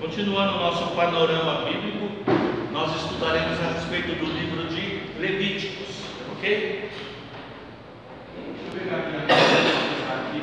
Continuando o nosso panorama bíblico, nós estudaremos a respeito do livro de Levíticos, ok? Deixa eu pegar aqui na aqui.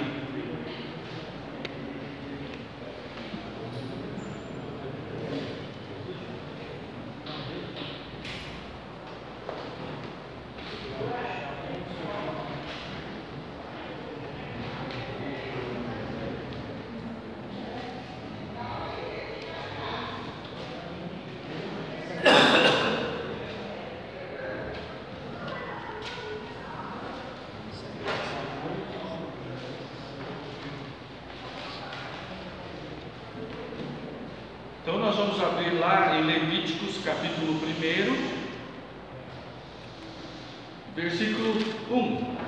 Então nós vamos abrir lá em Levíticos capítulo 1, versículo 1.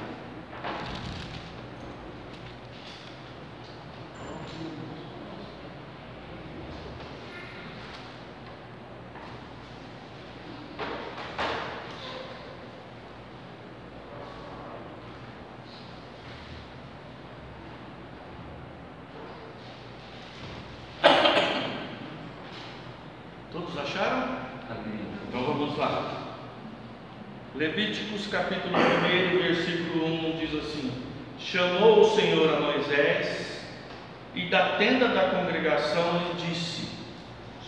Todos acharam? Então vamos lá. Levíticos capítulo 1, versículo 1 diz assim: Chamou o Senhor a Moisés e da tenda da congregação lhe disse.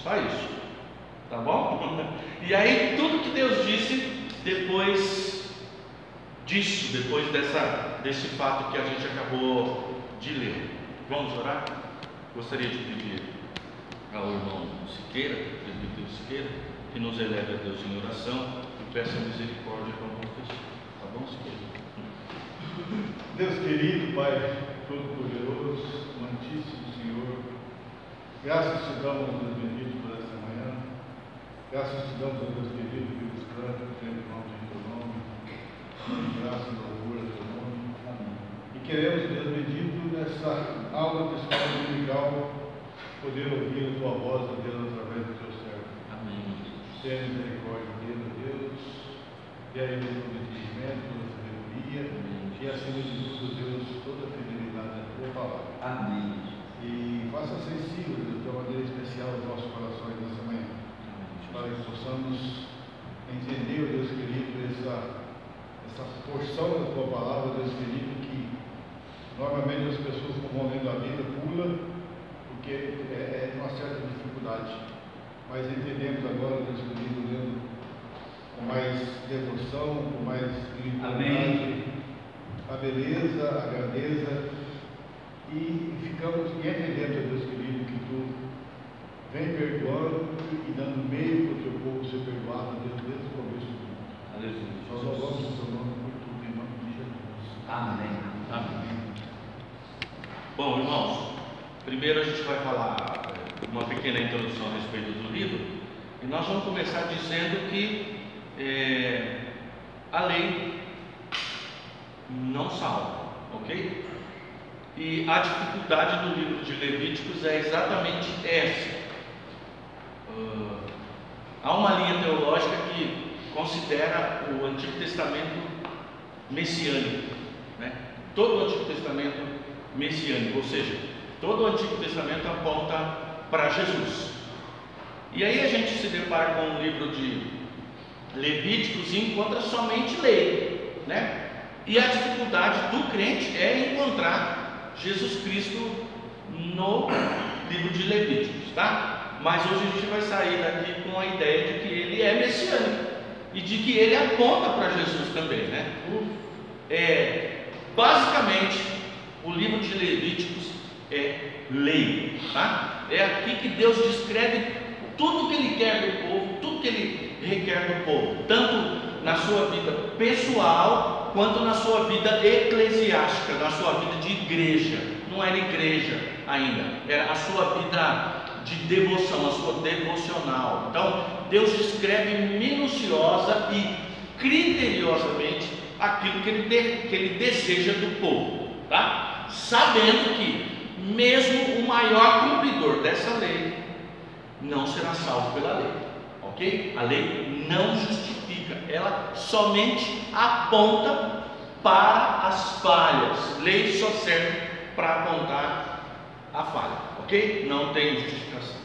Só isso, tá bom? E aí tudo que Deus disse depois disso, depois desse fato que a gente acabou de ler. Vamos orar? Gostaria de pedir ao irmão Siqueira, presbítero Siqueira, que nos eleve a Deus em oração e peça misericórdia com o professor. Tá bom, Siqueira? Deus querido, Pai Todo-Poderoso, amantíssimo Senhor, graças te damos, Deus bendito, por essa manhã. Graças te damos, Deus querido, pelos cantos, pelo nome de teu nome, graças e louvor a teu nome. Amém. E queremos, Deus bendito, nessa aula de escola dominical, poder ouvir a tua voz, ó Deus, através do teu servo. Amém. Tenha misericórdia dele, Deus, e aí pelo entendimento, pela sabedoria, e acima de tudo, Deus, toda a fidelidade da tua palavra. Amém. E faça sensível, Deus, de uma maneira especial os nossos corações nessa manhã, para que possamos entender, Deus querido, essa porção da tua palavra, Deus querido, que normalmente as pessoas que vão lendo a Bíblia pulam, porque é uma certa dificuldade, mas entendemos agora, Deus querido, lendo com mais devoção, com mais espiritualidade, a beleza, a grandeza, e entendemos, Deus querido, que tu vem perdoando e dando meio para o teu povo ser perdoado, Deus, desde o começo do mundo. Aleluia. Nós louvamos o teu nome por tudo, em nome de Jesus. Amém. Amém. Bom, irmãos, primeiro a gente vai falar uma pequena introdução a respeito do livro, e nós vamos começar dizendo que a lei não salva, ok? E a dificuldade do livro de Levíticos é exatamente essa. Há uma linha teológica que considera o Antigo Testamento messiânico, né? Todo o Antigo Testamento messiânico, ou seja, todo o Antigo Testamento aponta para Jesus. E aí a gente se depara com um livro de Levíticos e encontra somente lei, né? E a dificuldade do crente é encontrar Jesus Cristo no livro de Levíticos, tá? Mas hoje a gente vai sair daqui com a ideia de que ele é messiânico e de que ele aponta para Jesus também, né? Basicamente, o livro de Levíticos é lei, tá? É aqui que Deus descreve tudo que Ele quer do povo, tudo que Ele requer do povo, tanto na sua vida pessoal, quanto na sua vida eclesiástica, na sua vida de igreja. Não era igreja ainda, era a sua vida de devoção, a sua devocional. Então, Deus descreve minuciosa e criteriosamente aquilo que Ele deseja do povo, tá? Sabendo que mesmo o maior cumpridor dessa lei não será salvo pela lei, ok? A lei não justifica, ela somente aponta para as falhas. Lei só serve para apontar a falha, ok? Não tem justificação.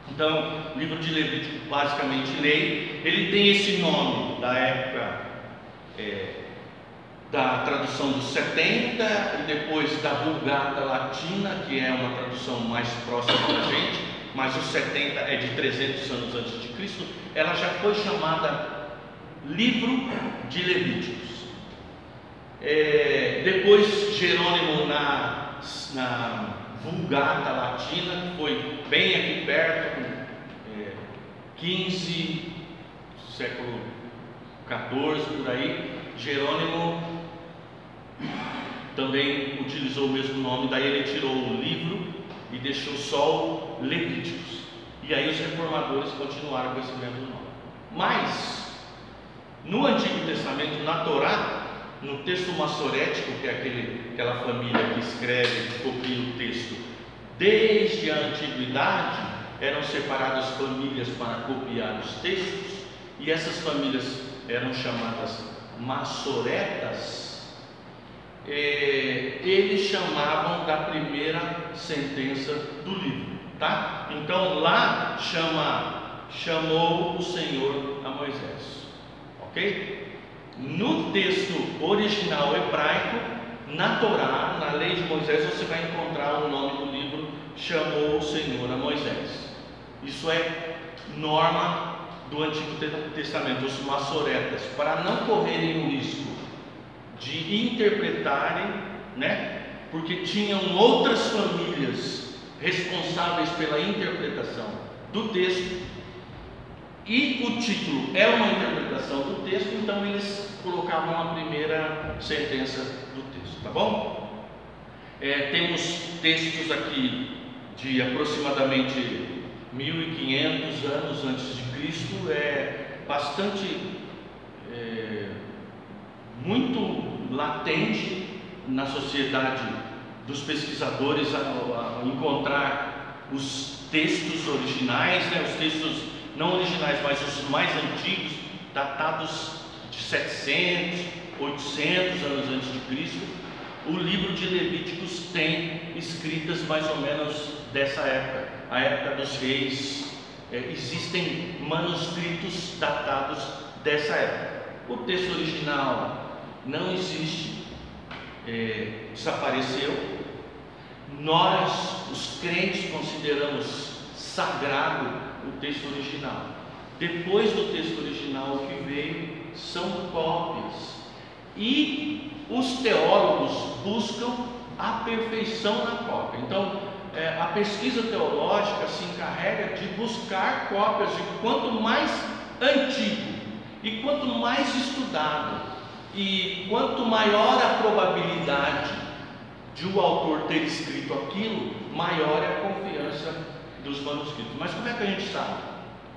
Então, o livro de Levítico, basicamente lei, ele tem esse nome da época da tradução dos 70 e depois da Vulgata Latina, que é uma tradução mais próxima da gente, mas os 70 é de 300 anos antes de Cristo. Ela já foi chamada Livro de Levíticos. Depois Jerônimo na Vulgata Latina, que foi bem aqui perto, 15, século 14 por aí, Jerônimo também utilizou o mesmo nome, daí ele tirou o livro e deixou só o Levíticos, e aí os reformadores continuaram com esse mesmo nome. Mas no Antigo Testamento, na Torá, no texto massorético, que é aquela família que escreve, que copia o texto desde a antiguidade, eram separadas famílias para copiar os textos, e essas famílias eram chamadas massoretas. Eles chamavam da primeira sentença do livro, tá? Então lá chamou o Senhor a Moisés, ok? No texto original hebraico, na Torá, na lei de Moisés, você vai encontrar o nome do livro, chamou o Senhor a Moisés. Isso é norma do Antigo Testamento, os massoretas, para não correrem o risco de interpretarem, né? Porque tinham outras famílias responsáveis pela interpretação do texto, e o título é uma interpretação do texto, então eles colocavam a primeira sentença do texto, tá bom? Temos textos aqui de aproximadamente 1500 anos antes de Cristo, bastante, muito latente na sociedade dos pesquisadores a encontrar os textos originais, né? Os textos não originais, mas os mais antigos, datados de 700, 800 anos antes de Cristo. O livro de Levíticos tem escritas mais ou menos dessa época, a época dos reis. Existem manuscritos datados dessa época. O texto original não existe, desapareceu. Nós, os crentes, consideramos sagrado o texto original. Depois do texto original, o que veio são cópias, e os teólogos buscam a perfeição na cópia. Então, a pesquisa teológica se encarrega de buscar cópias de quanto mais antigo e quanto mais estudado, e quanto maior a probabilidade de o autor ter escrito aquilo, maior é a confiança dos manuscritos. Mas como é que a gente sabe?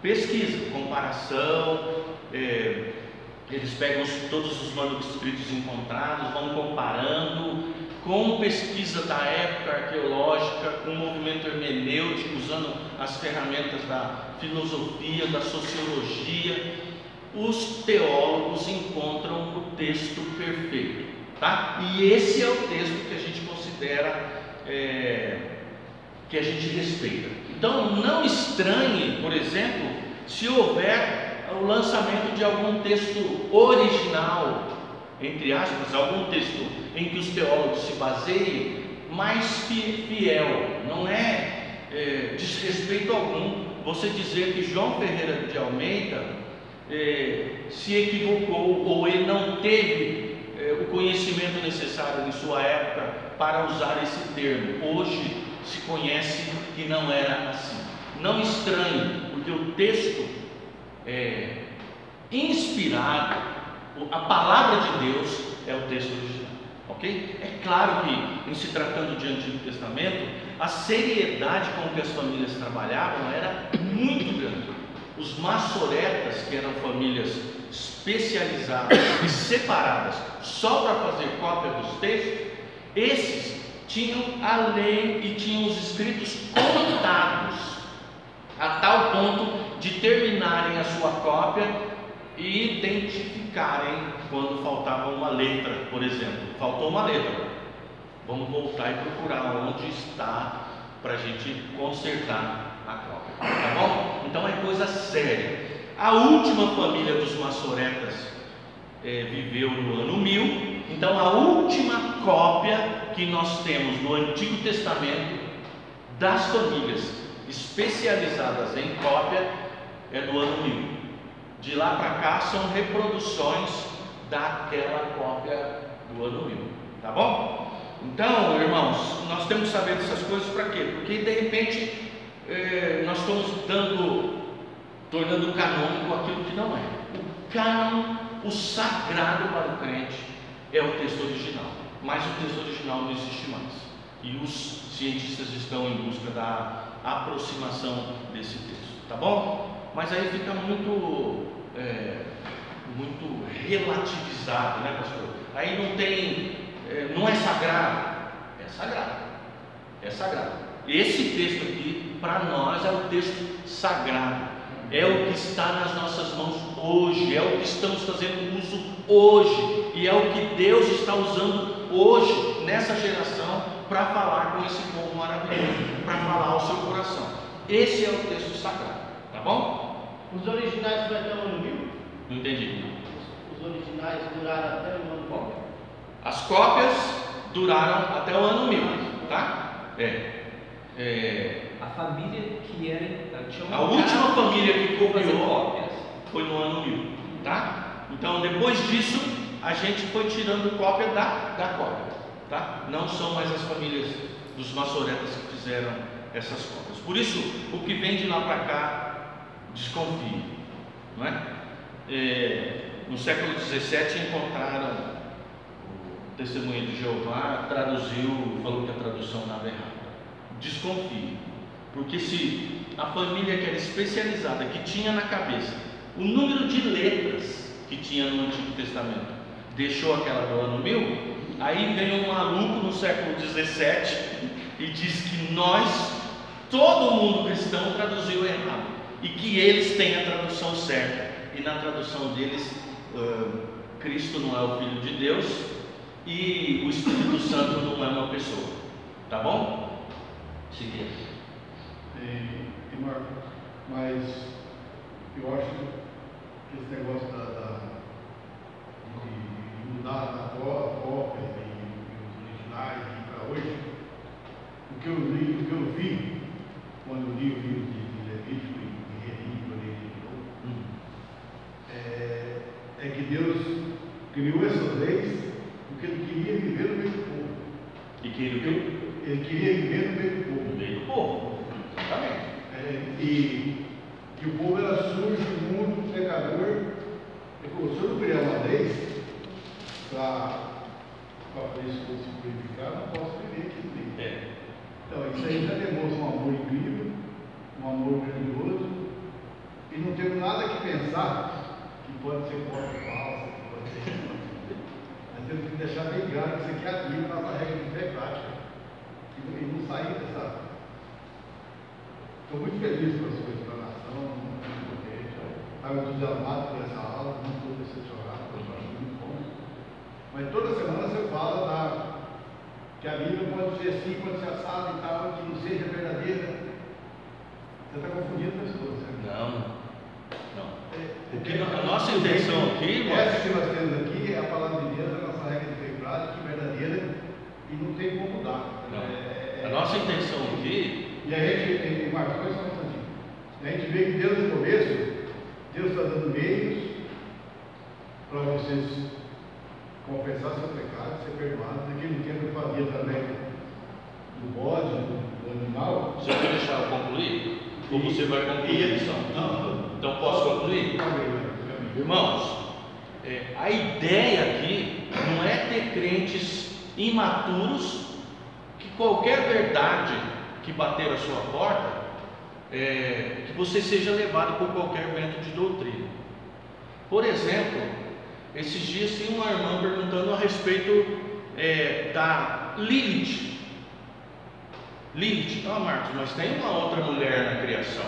Pesquisa, comparação, eles pegam todos os manuscritos encontrados, vão comparando com pesquisa da época arqueológica, com o movimento hermenêutico, usando as ferramentas da filosofia, da sociologia. Os teólogos encontram o texto perfeito, tá? E esse é o texto que a gente considera, que a gente respeita. Então não estranhe, por exemplo, se houver o lançamento de algum texto original, entre aspas, algum texto em que os teólogos se baseiem, mais fiel. Não é desrespeito algum você dizer que João Ferreira de Almeida se equivocou, ou ele não teve o conhecimento necessário em sua época para usar esse termo. Hoje se conhece que não era assim. Não estranhe, porque o texto inspirado, a palavra de Deus é o texto original, ok? É claro que, em se tratando de Antigo Testamento, a seriedade com que as famílias trabalhavam era muito grande. Os massoretas, que eram famílias especializadas e separadas só para fazer cópia dos textos, esses tinham a lei e tinham os escritos contados, a tal ponto de terminarem a sua cópia e identificarem quando faltava uma letra, por exemplo. Faltou uma letra, vamos voltar e procurar onde está para a gente consertar a cópia, tá bom? Então é coisa séria. A última família dos maçoretas viveu no ano 1000, então a última cópia que nós temos no Antigo Testamento das famílias especializadas em cópia é do ano 1000. De lá para cá são reproduções daquela cópia do ano 1000, tá bom? Então, irmãos, nós temos que saber dessas coisas para quê? Porque de repente nós estamos tornando canônico aquilo que não é. O cânon, o sagrado para o crente é o texto original, mas o texto original não existe mais. E os cientistas estão em busca da aproximação desse texto, tá bom? Mas aí fica muito relativizado, né, pastor? Aí não tem, não é sagrado, é sagrado, é sagrado. Esse texto aqui, para nós, é o texto sagrado, é o que está nas nossas mãos hoje, é o que estamos fazendo uso hoje, e é o que Deus está usando hoje, nessa geração, para falar com esse povo maravilhoso, para falar ao seu coração. Esse é o texto sagrado, tá bom? Os originais vai até o ano 1000? Não entendi. Os originais duraram até o ano 1000? As cópias duraram até o ano 1000, tá? A família que tinha a última família que copiou foi no ano 1000, tá? Então depois disso a gente foi tirando cópia da cópia, tá? Não são mais as famílias dos maçoretas que fizeram essas cópias. Por isso o que vem de lá para cá, desconfie, não é? No século XVII encontraram o Testemunha de Jeová, falou que a tradução estava errada. Desconfie, porque se a família que era especializada, que tinha na cabeça o número de letras que tinha no Antigo Testamento, deixou aquela do ano 1000, aí vem um maluco no século XVII e diz que todo mundo cristão traduziu errado, e que eles têm a tradução certa, e na tradução deles Cristo não é o Filho de Deus e o Espírito Santo não é uma pessoa, tá bom? Seguir. Marcos, mas eu acho que esse negócio de mudar a cópia e os originais para hoje, o que eu vi quando eu li o livro de Levítico e reli é que Deus criou essas leis porque Ele queria viver no meio do povo. E que ele queria viver no meio do povo. No meio do povo, exatamente. E o povo era sujo, imundo, pecador. Ele falou: se eu não criar uma lei para isso se purificar, não posso viver aqui no meio. Então, isso aí já demonstra um amor incrível, um amor grandioso, e não temos nada que pensar que pode ser cópia falsa, que pode ser. Nós temos que deixar bem claro que isso aqui é a Bíblia, nossa regra de fé prática. E não sair dessa. Estou muito feliz com as coisas da nação, muito contente. Estava entusiasmado por essa aula, não estou decepcionado, estou achando muito bom. Mas toda semana você fala que a Bíblia pode ser assim, pode ser assado e tal, que não seja verdadeira. Você está confundindo pessoas. Né? Não. A nossa intenção aqui, essa que nós temos aqui é a palavra de Deus, a nossa regra de fé prática, verdadeira, e não tem como mudar. A nossa intenção aqui. E a gente, Marcos, só um instantinho. A gente vê que desde o começo, Deus está dando meios para vocês confessar seu pecado, ser perdoados. Naquele tempo eu fazia também do bode, do animal. Você vai deixar eu concluir? Ou você vai concluir a lição? Não. Então posso concluir? Irmãos, a ideia aqui não é ter crentes imaturos que qualquer verdade que bater a sua porta, que você seja levado por qualquer vento de doutrina. Por exemplo, esses dias tinha uma irmã perguntando a respeito da Lilith. Lilith, Marcos, mas tem uma outra mulher na criação,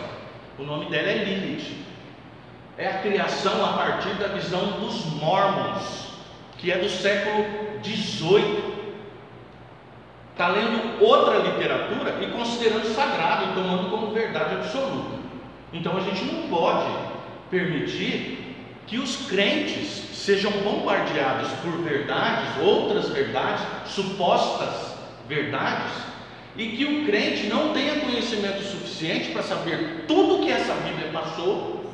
o nome dela é Lilith. É a criação a partir da visão dos Mormons, que é do século XVIII. está lendo outra literatura e considerando sagrado e tomando como verdade absoluta. Então a gente não pode permitir que os crentes sejam bombardeados por verdades, outras verdades, supostas verdades, e que o crente não tenha conhecimento suficiente para saber tudo que essa Bíblia passou,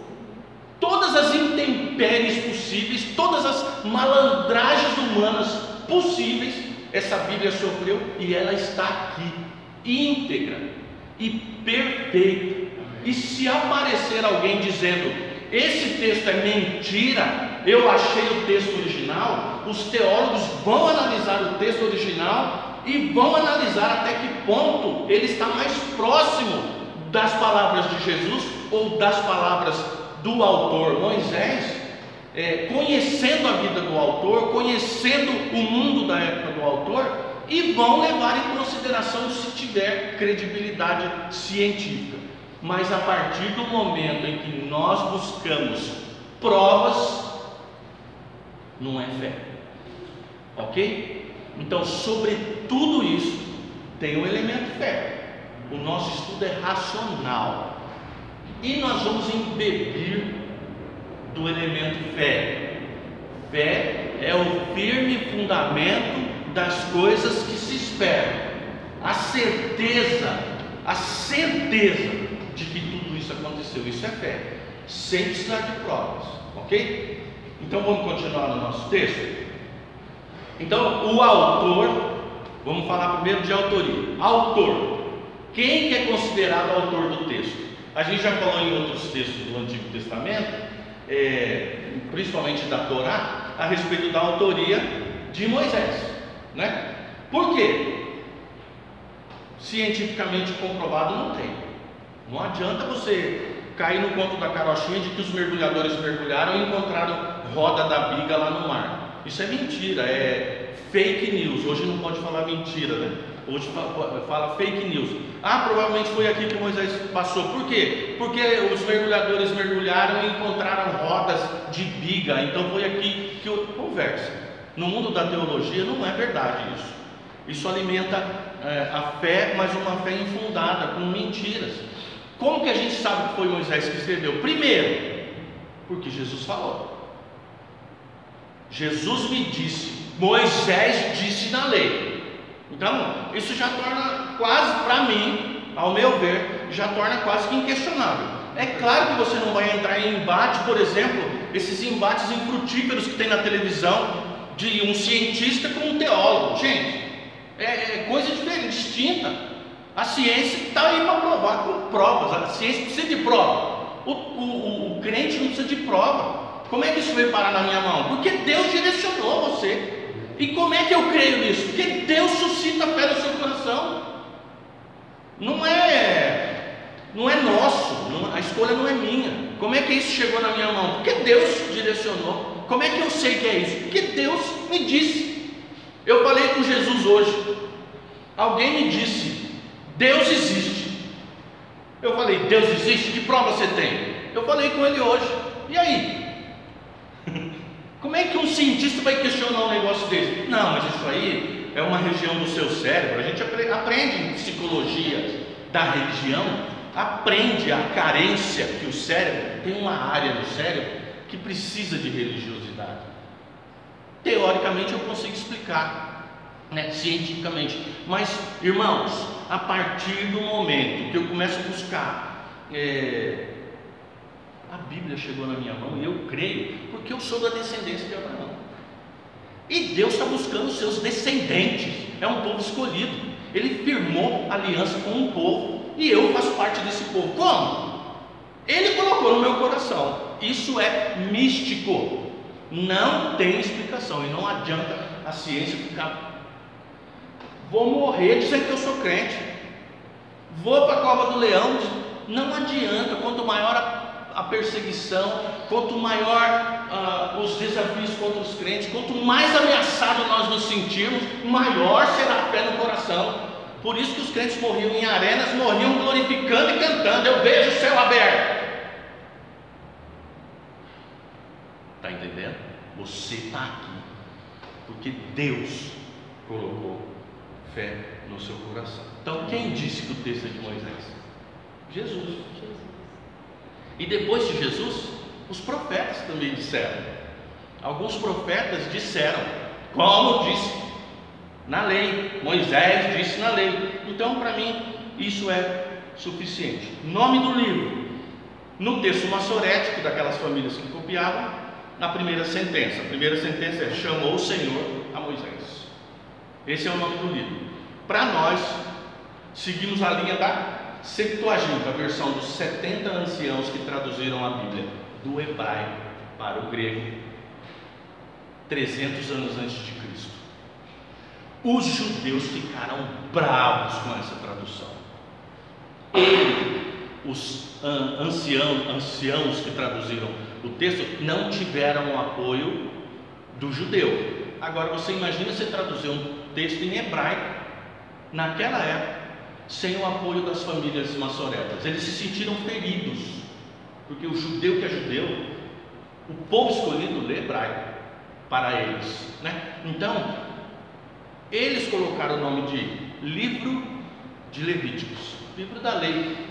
todas as intempéries possíveis, todas as malandragens humanas possíveis, essa Bíblia sofreu e ela está aqui, íntegra e perfeita. E se aparecer alguém dizendo: esse texto é mentira, eu achei o texto original, os teólogos vão analisar o texto original e vão analisar até que ponto ele está mais próximo das palavras de Jesus ou das palavras do autor. Moisés, conhecendo a vida do autor, conhecendo o mundo da época do autor, e vão levar em consideração se tiver credibilidade científica. Mas a partir do momento em que nós buscamos provas, não é fé, ok? Então, sobre tudo isso, tem o elemento fé. O nosso estudo é racional, e nós vamos embeber do elemento fé. Fé é o firme fundamento das coisas que se esperam, a certeza de que tudo isso aconteceu. Isso é fé, sem precisar de provas, ok? Então vamos continuar no nosso texto. Então o autor, vamos falar primeiro de autoria. Autor, quem que é considerado autor do texto? A gente já falou em outros textos do Antigo Testamento, principalmente da Torá, a respeito da autoria de Moisés, né? Por quê? Cientificamente comprovado não tem. Não adianta você cair no conto da carochinha de que os mergulhadores mergulharam e encontraram roda da biga lá no mar. Isso é mentira, é fake news. Hoje não pode falar mentira, né? Hoje fala fake news. Provavelmente foi aqui que Moisés passou. Por quê? Porque os mergulhadores mergulharam e encontraram rodas de biga. Então foi aqui que conversa. No mundo da teologia não é verdade isso. Isso alimenta a fé, mas uma fé infundada, com mentiras. Como que a gente sabe que foi Moisés que escreveu? Primeiro, porque Jesus falou. Jesus me disse, Moisés disse na lei. Então, isso já torna quase, para mim, ao meu ver, já torna quase que inquestionável. É claro que você não vai entrar em embate, por exemplo, esses embates infrutíferos que tem na televisão, de um cientista com um teólogo. Gente, é coisa diferente, distinta. A ciência está aí para provar com provas. A ciência precisa de prova. O crente não precisa de prova. Como é que isso veio parar na minha mão? Porque Deus direcionou você. E como é que eu creio nisso? Porque Deus suscita a fé no seu coração. Não é nosso, a escolha não é minha. Como é que isso chegou na minha mão? Porque Deus direcionou. Como é que eu sei que é isso? Porque Deus me disse. Eu falei com Jesus hoje. Alguém me disse, Deus existe. Eu falei, Deus existe? Que prova você tem? Eu falei com ele hoje. E aí? Como é que um cientista vai questionar um negócio desse? Não, mas isso aí é uma região do seu cérebro. A gente aprende em psicologia da religião, aprende a carência que o cérebro tem, uma área do cérebro que precisa de religiosidade. Teoricamente eu consigo explicar, né, cientificamente. Mas, irmãos, a partir do momento que eu começo a buscar, a Bíblia chegou na minha mão e eu creio, porque eu sou da descendência de Abraão. E Deus está buscando os seus descendentes. É um povo escolhido. Ele firmou aliança com um povo e eu faço parte desse povo. Como? Ele colocou no meu coração. Isso é místico. Não tem explicação. E não adianta a ciência ficar. Vou morrer dizendo que eu sou crente. Vou para a cova do leão. Não adianta. Quanto maior a perseguição, quanto maior os desafios contra os crentes, quanto mais ameaçado nós nos sentirmos, maior será a fé no coração. Por isso que os crentes morriam em arenas, morriam glorificando e cantando. Eu vejo o céu aberto. Está entendendo? Você está aqui porque Deus colocou fé no seu coração. Então, quem disse que o texto é de Moisés? Jesus. E depois de Jesus, os profetas também disseram. Alguns profetas disseram, como disse na lei, Moisés disse na lei. Então, para mim, isso é suficiente. Nome do livro: no texto massorético daquelas famílias que copiavam, na primeira sentença. A primeira sentença é: chamou o Senhor a Moisés. Esse é o nome do livro. Para nós, seguimos a linha da Septuaginta, a versão dos 70 anciãos que traduziram a Bíblia do hebraico para o grego 300 anos antes de Cristo. Os judeus ficaram bravos com essa tradução. Os anciãos que traduziram o texto não tiveram o apoio do judeu. Agora você imagina você traduzir um texto em hebraico naquela época sem o apoio das famílias maçoretas. Eles se sentiram feridos, porque o judeu que é judeu, o povo escolhido lê hebraico para eles, né? Então eles colocaram o nome de livro de Levíticos, livro da lei.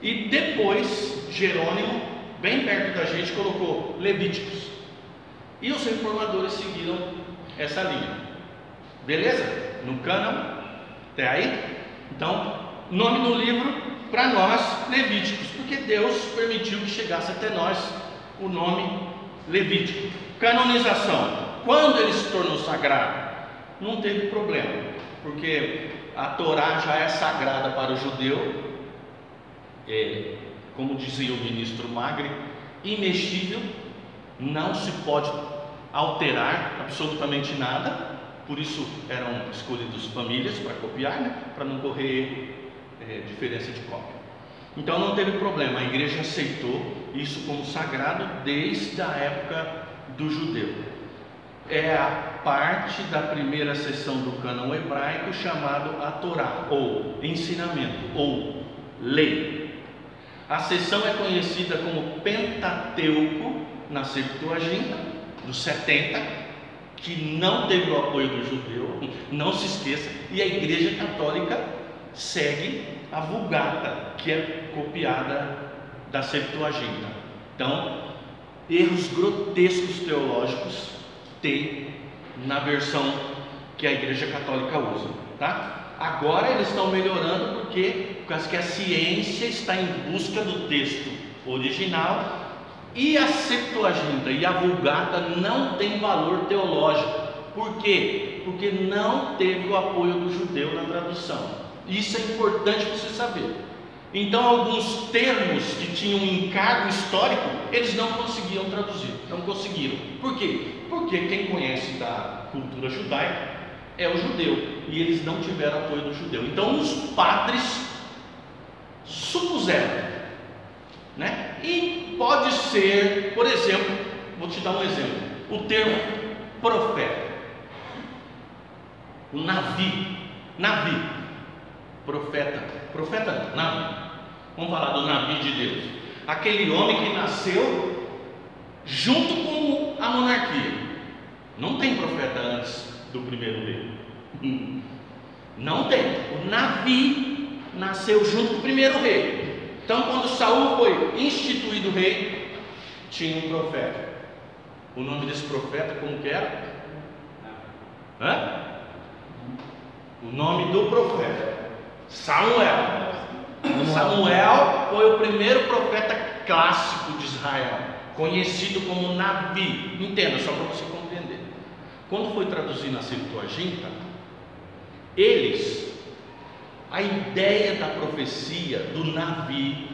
E depois Jerônimo, bem perto da gente, colocou Levíticos. E os reformadores seguiram essa linha. Beleza? No cânon, até aí? Então, nome do livro para nós, Levíticos, porque Deus permitiu que chegasse até nós o nome Levítico. Canonização: quando ele se tornou sagrado, não teve problema, porque a Torá já é sagrada para o judeu, como dizia o ministro Magri, imexível, não se pode alterar absolutamente nada. Por isso eram escolhidos famílias para copiar, né? Para não correr diferença de cópia. Então não teve problema, a igreja aceitou isso como sagrado desde a época do judeu. É a parte da primeira seção do cânon hebraico chamado a Torá, ou ensinamento, ou lei. A seção é conhecida como Pentateuco na Septuaginta, dos 70, que não teve o apoio do judeu, não se esqueça, e a Igreja Católica segue a Vulgata, que é copiada da Septuaginta. Então, erros grotescos teológicos tem na versão que a Igreja Católica usa, tá? Agora eles estão melhorando porque a ciência está em busca do texto original. E a Septuaginta e a Vulgata não tem valor teológico. Por quê? Porque não teve o apoio do judeu na tradução. Isso é importante você saber. Então, alguns termos que tinham encargo histórico, eles não conseguiam traduzir, não conseguiram. Por quê? Porque quem conhece da cultura judaica é o judeu, e eles não tiveram apoio do judeu. Então, os padres supuseram, né? E pode ser, por exemplo, vou te dar um exemplo, o termo profeta, o navi, profeta, navi. Vamos falar do navi de Deus, aquele homem que nasceu junto com a monarquia. Não tem profeta antes do primeiro rei, não tem. O navi nasceu junto com o primeiro rei. Então, quando Saul foi instituído rei, tinha um profeta. O nome desse profeta, como que era? O nome do profeta, Samuel. Samuel foi o primeiro profeta clássico de Israel, conhecido como Navi. Entenda, só para você compreender. Quando foi traduzido na Septuaginta, a ideia da profecia do Navi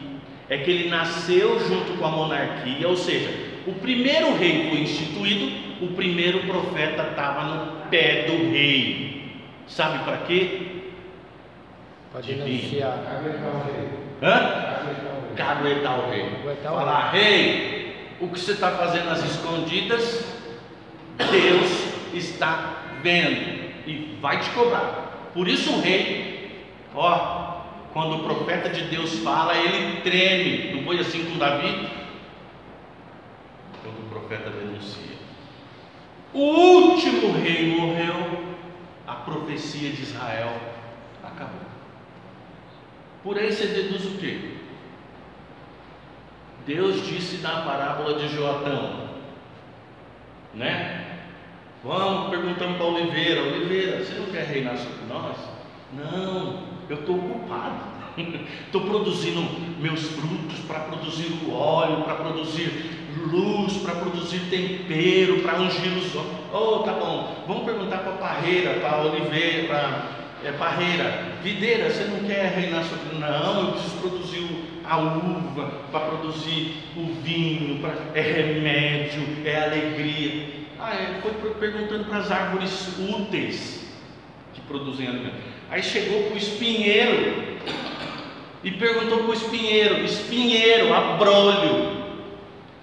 é que ele nasceu junto com a monarquia, ou seja, o primeiro rei foi instituído, o primeiro profeta estava no pé do rei. Sabe para quê? Pode denunciar. Caguetar o rei. Falar: rei, o que você está fazendo nas escondidas, Deus está vendo e vai te cobrar. Por isso o rei, quando o profeta de Deus fala, ele treme. Não foi assim com Davi? Quando o profeta denuncia. O último rei morreu, a profecia de Israel acabou. Por aí você deduz o quê? Deus disse na parábola de Joatão, né? Perguntamos para Oliveira: Oliveira, você não quer reinar sobre nós? Não, eu estou ocupado, estou produzindo meus frutos, para produzir o óleo, para produzir luz, para produzir tempero, para ungir os olhos. Oh, tá bom, vamos perguntar para a parreira, para a oliveira, parreira, videira, você não quer reinar sobre nós? Não, eu preciso produzir a uva, para produzir o vinho, é remédio, é alegria. Foi perguntando para as árvores úteis que produzem alimento. Aí chegou para o espinheiro e perguntou para o espinheiro: espinheiro, abrolho,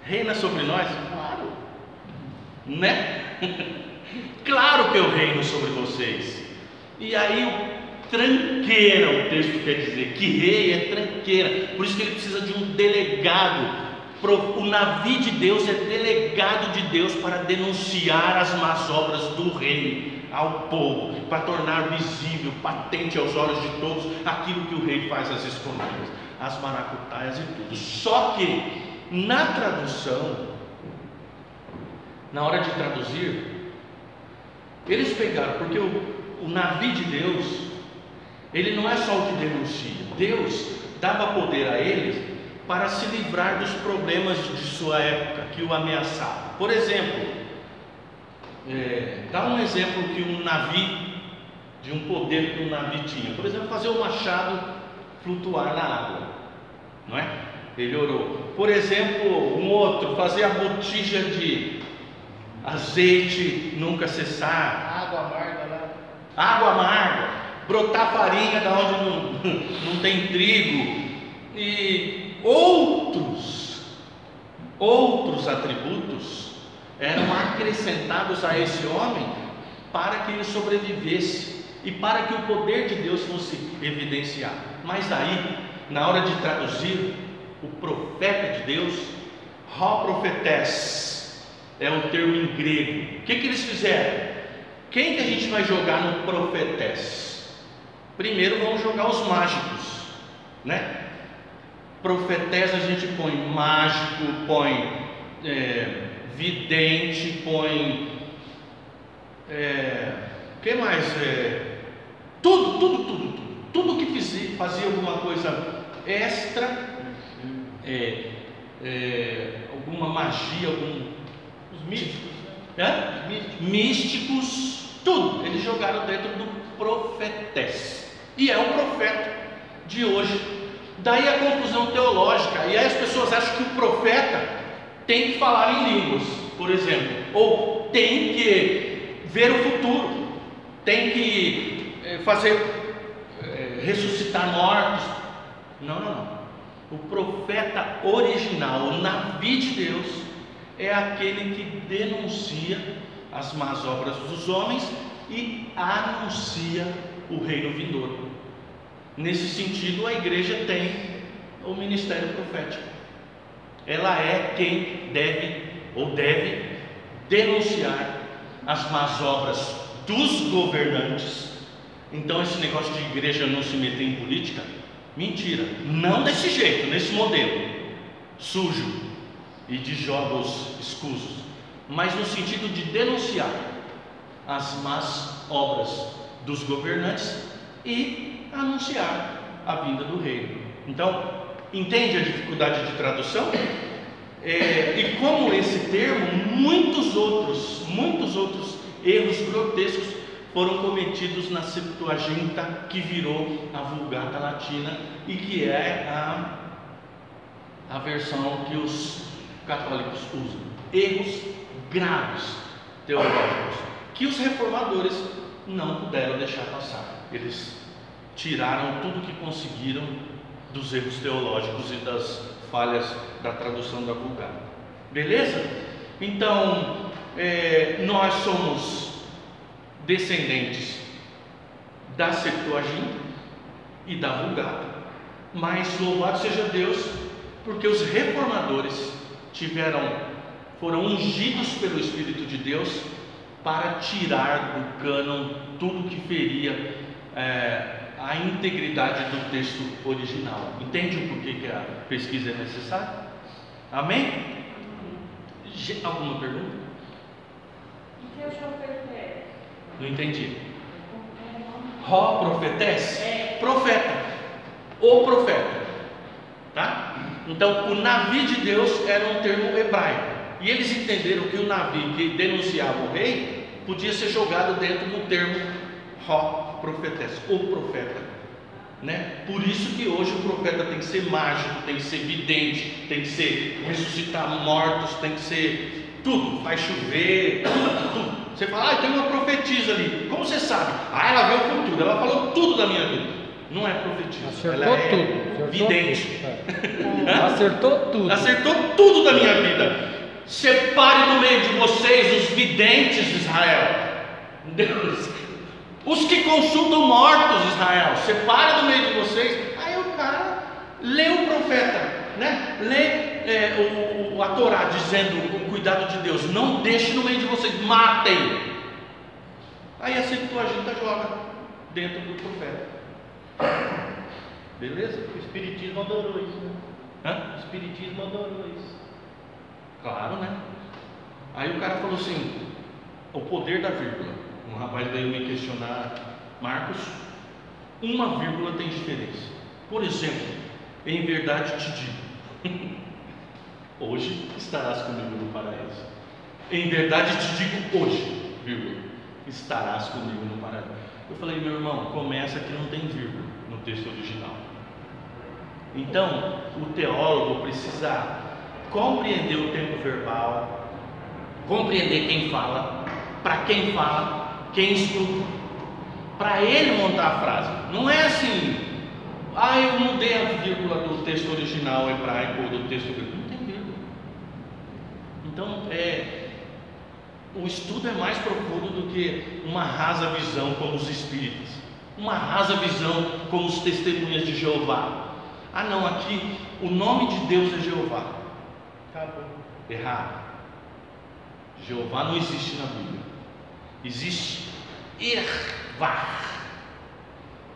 reina sobre nós? Claro, né? Claro que eu reino sobre vocês. E aí o tranqueira, o texto quer dizer que rei é tranqueira, por isso que ele precisa de um delegado. O navio de Deus é delegado de Deus para denunciar as más obras do rei ao povo, para tornar visível, patente aos olhos de todos aquilo que o rei faz às escondidas, as maracutaias e tudo. Só que na tradução, na hora de traduzir, eles pegaram, porque o navio de Deus, ele não é só o que denuncia. Deus dava poder a eles para se livrar dos problemas de sua época que o ameaçavam. Por exemplo, dá um exemplo que um navio, de um poder que um navio tinha. Por exemplo, fazer o machado flutuar na água, não é? Ele orou. Por exemplo, um outro, fazer a botija de azeite nunca cessar. Água amarga lá. Água amarga, brotar farinha da onde não tem trigo, e outros atributos eram acrescentados a esse homem para que ele sobrevivesse e para que o poder de Deus fosse evidenciado. Mas aí, na hora de traduzir, o profeta de Deus, profetes, é o termo em grego. O que eles fizeram? Quem que a gente vai jogar no profetes? Primeiro vamos jogar os mágicos, né? Profetes a gente põe mágico, põe vidente, põe que mais? Tudo que fazia alguma coisa extra, alguma magia, Os místicos, místicos, tudo eles jogaram dentro do profetes, e é o profeta de hoje. Daí a confusão teológica, e aí as pessoas acham que o profeta tem que falar em línguas, por exemplo, ou tem que ver o futuro, tem que ressuscitar mortos. Não. O profeta original, o navio de Deus, é aquele que denuncia as más obras dos homens e anuncia o reino vindouro. Nesse sentido, a igreja tem o ministério profético. Ela é quem deve denunciar as más obras dos governantes. Então esse negócio de igreja não se meter em política, mentira. Não desse jeito, nesse modelo sujo e de jogos escusos, mas no sentido de denunciar as más obras dos governantes e anunciar a vinda do reino. Então, entende a dificuldade de tradução? E como esse termo, muitos outros erros grotescos foram cometidos na Septuaginta, que virou a Vulgata Latina e que é a versão que os católicos usam. Erros graves teológicos que os reformadores não puderam deixar passar. Eles tiraram tudo que conseguiram dos erros teológicos e das falhas da tradução da Vulgata. Beleza? Então, nós somos descendentes da Septuaginta e da Vulgata, mas louvado seja Deus, porque os reformadores foram ungidos pelo Espírito de Deus para tirar do cânon tudo que feria a integridade do texto original. Entende o porquê que a pesquisa é necessária? Amém? Alguma pergunta? O que é o profeta? Não entendi. Ró profetesse? Profeta. O profeta. Tá? Então, o Navi de Deus era um termo hebraico. E eles entenderam que o Navi que denunciava o rei podia ser jogado dentro do termo Ró profetesse, o profeta, né? Por isso que hoje o profeta tem que ser mágico, tem que ser vidente, tem que ser ressuscitar mortos, tem que ser tudo, faz chover, tudo. Você fala, tem uma profetisa ali, como você sabe? Ela vê o futuro, ela falou tudo da minha vida. Não é profetisa, Acertou ela é tudo. vidente. Acertou tudo. Acertou tudo da minha vida. Separe do meio de vocês os videntes de Israel. Deus. Os que consultam mortos, Israel. Separe do meio de vocês. Aí o cara lê o profeta, né? Lê a Torá dizendo com cuidado de Deus: não deixe no meio de vocês, matem. Aí a Septuaginta joga dentro do profeta. Beleza? O Espiritismo adorou isso, né? Hã? O Espiritismo adorou isso. Claro, né? Aí o cara falou assim: o poder da vírgula. Um rapaz veio me questionar, Marcos, uma vírgula tem diferença. Por exemplo, em verdade te digo, hoje estarás comigo no paraíso. Em verdade te digo hoje, vírgula, estarás comigo no paraíso. Eu falei, meu irmão, começa que não tem vírgula no texto original. Então, o teólogo precisa compreender o tempo verbal, compreender quem fala, para quem fala, quem escuta, para ele montar a frase. Não é assim, eu mudei a vírgula do texto original hebraico ou do texto grego. Não tem vírgula. Então, o estudo é mais profundo do que uma rasa visão como os espíritas, uma rasa visão como os testemunhas de Jeová. Não, aqui o nome de Deus é Jeová. Acabou. Errado. Jeová não existe na Bíblia. Existe Ervá,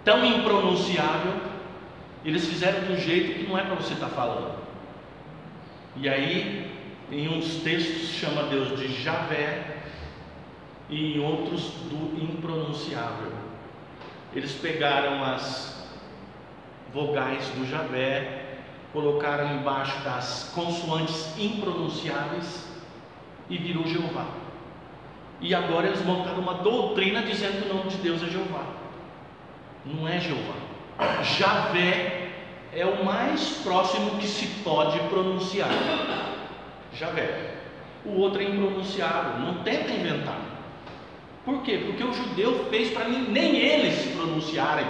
tão impronunciável. Eles fizeram de um jeito que não é para você estar falando. E aí, em uns textos chama Deus de Javé e em outros do impronunciável. Eles pegaram as vogais do Javé, colocaram embaixo das consoantes impronunciáveis e virou Jeová. E agora eles montaram uma doutrina dizendo que o nome de Deus é Jeová. Não é Jeová. Javé é o mais próximo que se pode pronunciar. Javé. O outro é impronunciável. Não tenta inventar. Por quê? Porque o judeu fez para nem eles se pronunciarem